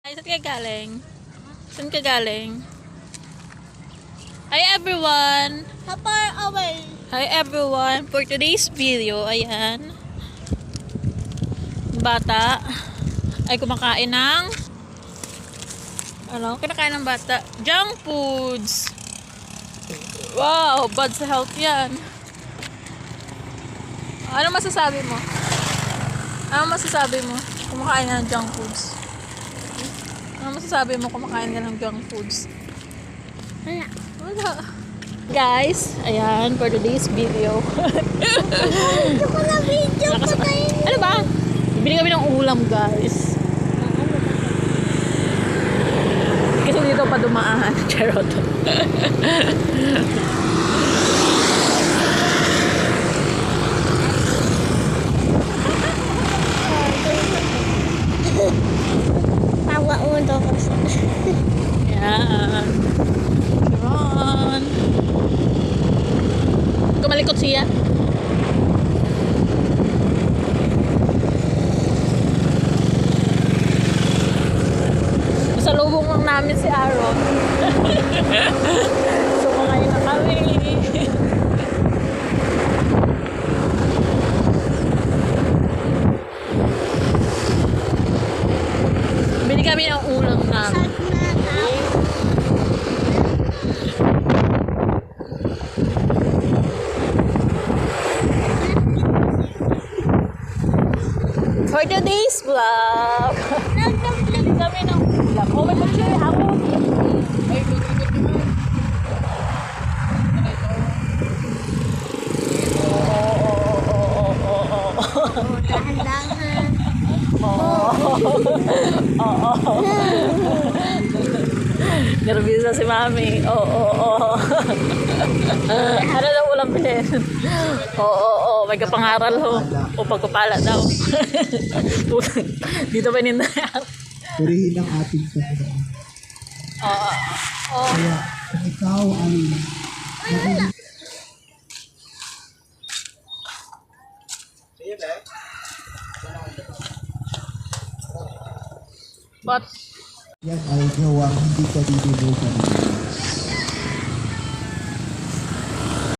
Ay, saan ka galing? Saan ka galing? Hi everyone! How far away? Hi everyone! For today's video, ayan. Bata ay kumakain ng kinakain ng bata? Junk foods! Wow! Bad sa health yan. Ano masasabi mo? Ano masasabi mo? Kumakain ka ng junk foods. Ano masasabi mo kumakain ka ng junk foods? Wala. Guys, ayan, for today's video. Ito ko na video ko tayo. Ano ba? Bibili kami ng ulam, guys. Kasi dito pa dumaan. Charot. Tawa mo daw kasi. Ayan. Sharon. Kumalikot siya. Salubong lang namin si Aaron. So, kumain na kami. Bili kami ng ulam namin. For today's vlog, bili kami ng ulam. Oh, may mag-share ako. Ay, lugot naman. Dahan-dahan. Nervyosa si Mami. Ano daw ulam bilhin? May kapangaral ho. O pagpapala daw. Dito ba nindayan? Purihin ang ating Panginoon. Kaya kung ikaw ay But, yan ay gawang hindi ka didibugan.